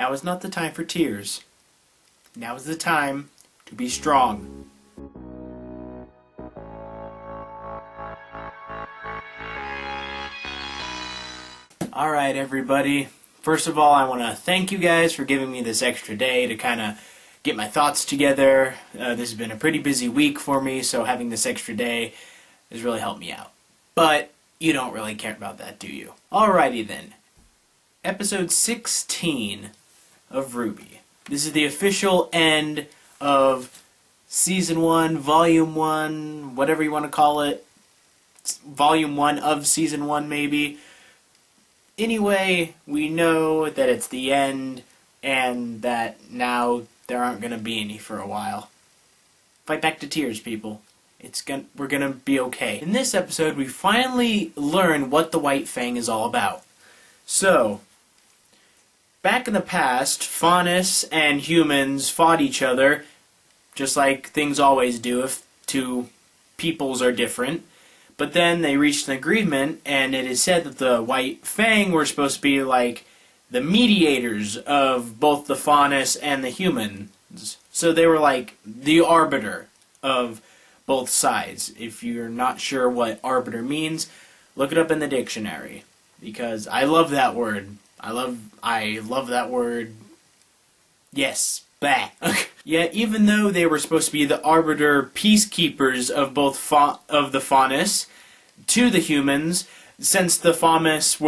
Now is not the time for tears. Now is the time to be strong. Alright everybody, first of all I want to thank you guys for giving me this extra day to kind of get my thoughts together. This has been a pretty busy week for me, so having this extra day has really helped me out. But you don't really care about that, do you? Alrighty then. Episode 16 of RWBY. This is the official end of Season 1, Volume 1, whatever you want to call it. Volume 1 of Season 1, maybe. Anyway, we know that it's the end, and that now there aren't going to be any for a while. Fight back to tears, people. We're going to be okay. In this episode, we finally learn what the White Fang is all about. So, back in the past, Faunus and humans fought each other, just like things always do if two peoples are different. But then they reached an agreement, and it is said that the White Fang were supposed to be like the mediators of both the Faunus and the humans. So they were like the arbiter of both sides. If you're not sure what arbiter means, look it up in the dictionary, because I love that word. I love that word. Yes. Bah. Yet, even though they were supposed to be the arbiter peacekeepers of both of the Faunus to the humans, since the Faunus,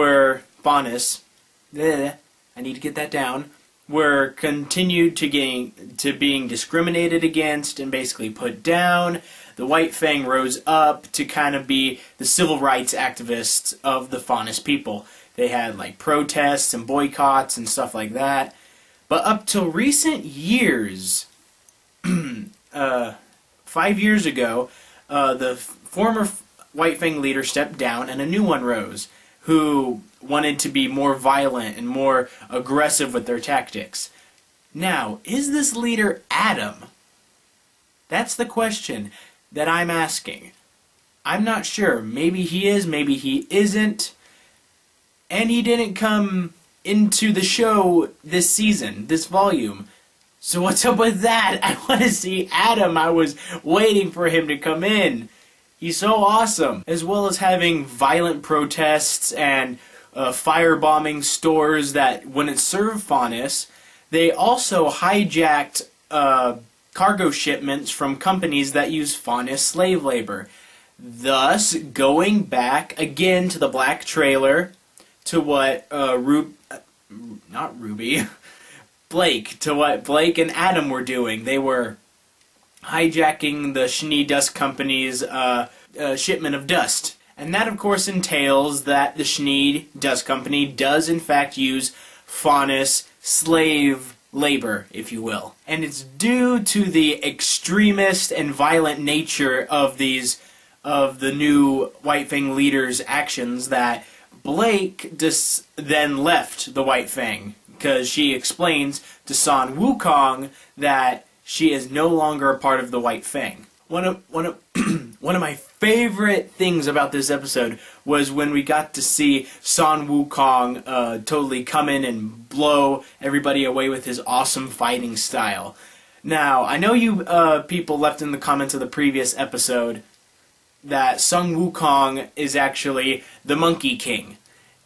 I need to get that down, were continued to being discriminated against and basically put down, the White Fang rose up to kind of be the civil rights activists of the Faunus people. They had like protests and boycotts and stuff like that. But up till recent years, 5 years ago, the former White Fang leader stepped down and a new one rose, who wanted to be more violent and more aggressive with their tactics. Now, is this leader Adam? That's the question that I'm asking. I'm not sure. Maybe he is, maybe he isn't. And he didn't come into the show this season, this volume. So what's up with that? I want to see Adam. I was waiting for him to come in. He's so awesome. As well as having violent protests and firebombing stores that wouldn't serve Faunus. They also hijacked cargo shipments from companies that use Faunus slave labor. Thus, going back again to the black trailer, to what Blake, to what Blake and Adam were doing. They were hijacking the Schnee Dust Company's shipment of dust. And that, of course, entails that the Schnee Dust Company does, in fact, use Faunus slave labor, if you will. And it's due to the extremist and violent nature of the new White Fang leader's actions that Blake then left the White Fang, because she explains to Sun Wukong that she is no longer a part of the White Fang. One of my favorite things about this episode was when we got to see Sun Wukong totally come in and blow everybody away with his awesome fighting style. Now, I know you people left in the comments of the previous episode that Sun Wukong is actually the Monkey King.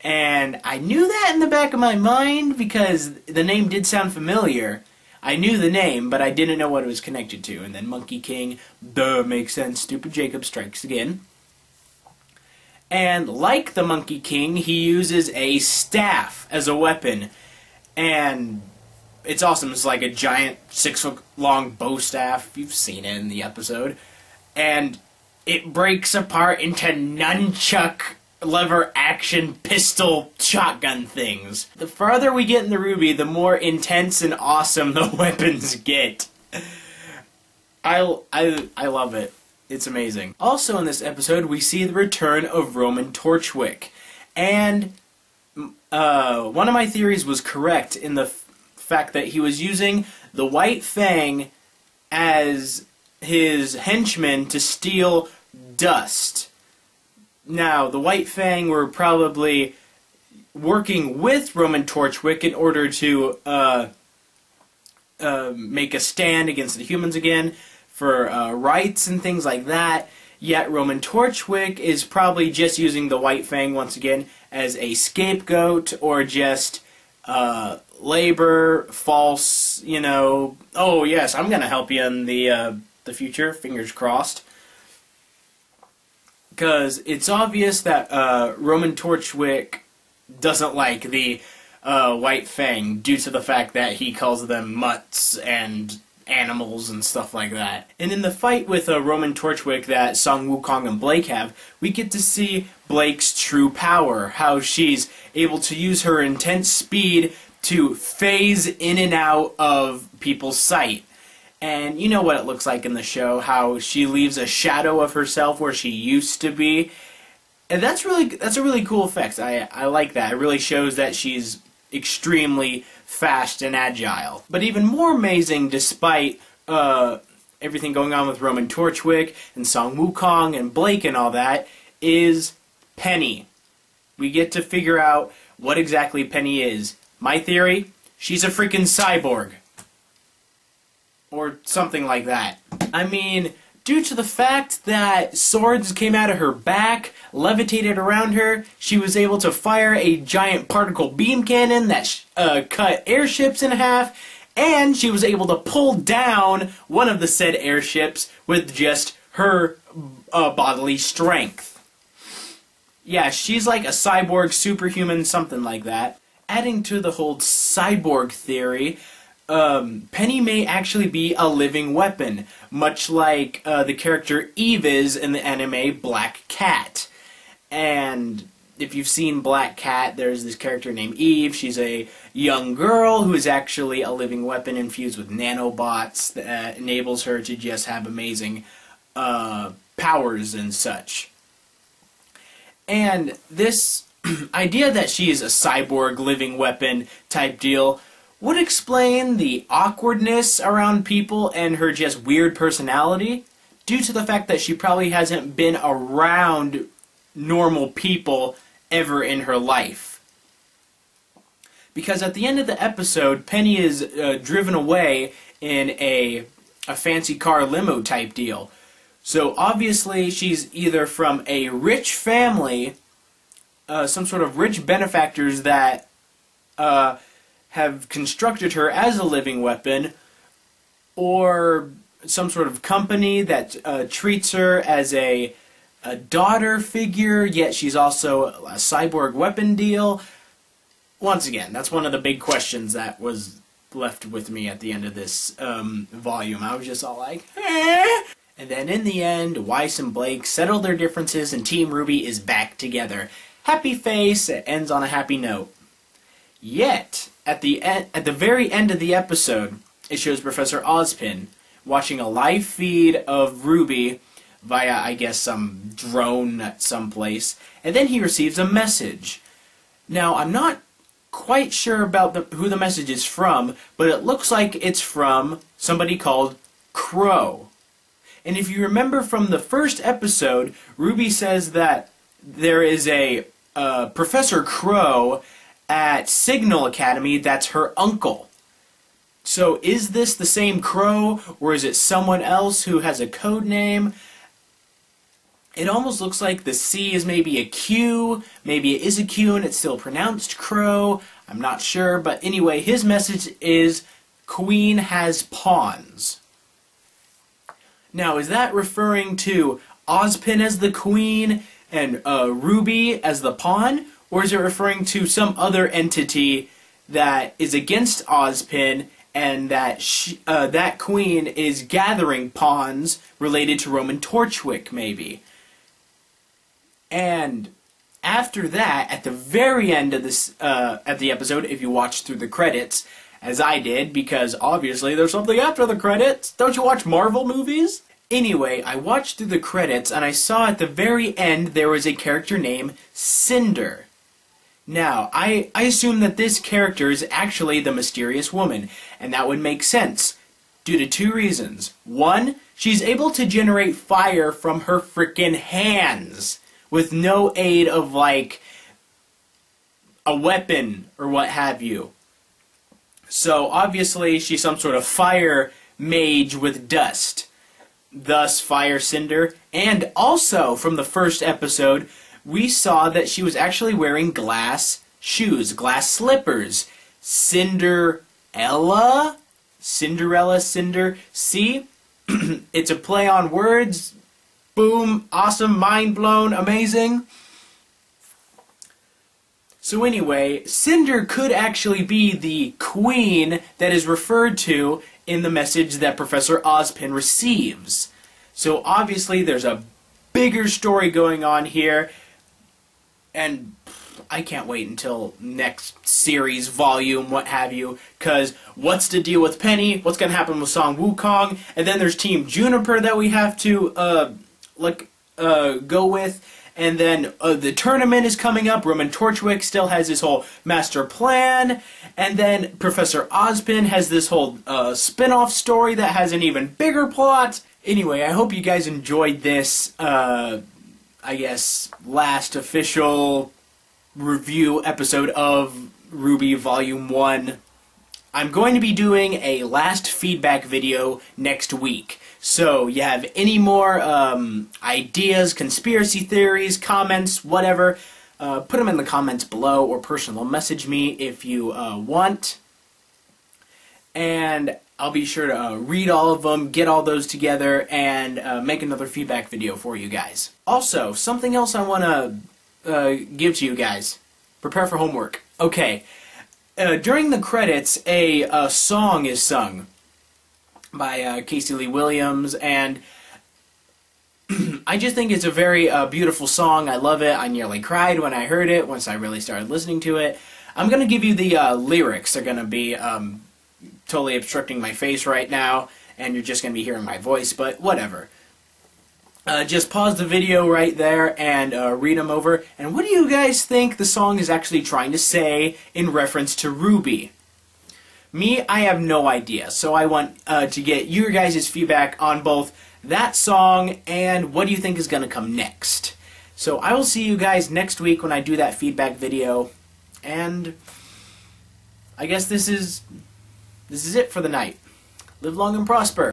And I knew that in the back of my mind because the name did sound familiar. I knew the name, but I didn't know what it was connected to. And then Monkey King, duh, makes sense, stupid Jacob strikes again. And like the Monkey King, he uses a staff as a weapon. And it's awesome. It's like a giant 6-foot-long bow staff. You've seen it in the episode. And it breaks apart into nunchuck lever action pistol shotgun things. The farther we get in the RWBY, the more intense and awesome the weapons get. I love it. It's amazing. Also in this episode, we see the return of Roman Torchwick. And one of my theories was correct in the fact that he was using the White Fang as his henchmen to steal dust. Now, the White Fang were probably working with Roman Torchwick in order to make a stand against the humans again for rights and things like that. Yet Roman Torchwick is probably just using the White Fang once again as a scapegoat, or just labor, false, you know, oh yes, I'm gonna help you in the future, fingers crossed. Because it's obvious that Roman Torchwick doesn't like the White Fang due to the fact that he calls them mutts and animals and stuff like that. And in the fight with Roman Torchwick that Sung Wukong and Blake have, we get to see Blake's true power, how she's able to use her intense speed to phase in and out of people's sight. And you know what it looks like in the show, how she leaves a shadow of herself where she used to be. And that's a really cool effect. I like that. It really shows that she's extremely fast and agile. But even more amazing, despite everything going on with Roman Torchwick and Sung Wukong and Blake and all that, is Penny. We get to figure out what exactly Penny is. My theory, she's a freaking cyborg. Or something like that. I mean, due to the fact that swords came out of her back, levitated around her, she was able to fire a giant particle beam cannon that cut airships in half, and she was able to pull down one of the said airships with just her bodily strength. Yeah, she's like a cyborg, superhuman, something like that. Adding to the whole cyborg theory, Penny may actually be a living weapon, much like the character Eve is in the anime Black Cat. And if you've seen Black Cat, there's this character named Eve. She's a young girl who is actually a living weapon infused with nanobots that enables her to just have amazing powers and such. And this idea that she is a cyborg living weapon type deal would explain the awkwardness around people and her just weird personality, due to the fact that she probably hasn't been around normal people ever in her life. Because at the end of the episode, Penny is driven away in a fancy car limo type deal. So obviously she's either from a rich family, some sort of rich benefactors that have constructed her as a living weapon, or some sort of company that treats her as a daughter figure, yet she's also a cyborg weapon deal. Once again, that's one of the big questions that was left with me at the end of this volume. I was just all like, eh. And then in the end, Weiss and Blake settle their differences and Team RWBY is back together. Happy face, it ends on a happy note. Yet, at the very end of the episode, it shows Professor Ozpin watching a live feed of RWBY via, I guess, some drone at some place, and then he receives a message. Now, I'm not quite sure about who the message is from, but it looks like it's from somebody called Crow. And if you remember from the first episode, RWBY says that there is a Professor Crow at Signal Academy that's her uncle. So is this the same Crow, or is it someone else who has a code name? It almost looks like the C is maybe a Q, maybe it is a Q and it's still pronounced Crow, I'm not sure, but anyway, his message is, Queen has pawns. Now, is that referring to Ozpin as the queen and RWBY as the pawn? Or is it referring to some other entity that is against Ozpin and that that queen is gathering pawns related to Roman Torchwick, maybe? And after that, at the very end of this at the episode, if you watch through the credits, as I did, because obviously there's something after the credits. Don't you watch Marvel movies? Anyway, I watched through the credits and I saw at the very end there was a character named Cinder. Now, I assume that this character is actually the mysterious woman, and that would make sense, due to two reasons. One, she's able to generate fire from her frickin' hands, with no aid of, like, a weapon or what have you. So obviously she's some sort of fire mage with dust, thus Fire Cinder. And also from the first episode, we saw that she was actually wearing glass shoes, glass slippers. Cinderella? Cinder. See? It's a play on words. Boom. Awesome. Mind blown. Amazing. So anyway, Cinder could actually be the queen that is referred to in the message that Professor Ozpin receives. So obviously there's a bigger story going on here, and I can't wait until next series, volume, what have you, because what's the deal with Penny? What's going to happen with Song Wukong? And then there's Team Juniper that we have to go with. And then the tournament is coming up. Roman Torchwick still has this whole master plan. And then Professor Ozpin has this whole spin-off story that has an even bigger plot. Anyway, I hope you guys enjoyed this, I guess, last official review episode of RWBY Volume 1. I'm going to be doing a last feedback video next week. So, you have any more ideas, conspiracy theories, comments, whatever, put them in the comments below or personal message me if you want. And I'll be sure to read all of them, get all those together, and make another feedback video for you guys. Also, something else I want to give to you guys. Prepare for homework. Okay, during the credits, a song is sung by Casey Lee Williams, and I just think it's a very beautiful song. I love it. I nearly cried when I heard it, once I really started listening to it. I'm going to give you the lyrics. They're going to be totally obstructing my face right now, and you're just going to be hearing my voice, but whatever. Just pause the video right there and read them over. And what do you guys think the song is actually trying to say in reference to RWBY? Me, I have no idea, so I want to get your guys' feedback on both that song and what do you think is going to come next. So I will see you guys next week when I do that feedback video, and I guess this is it for the night. Live long and prosper.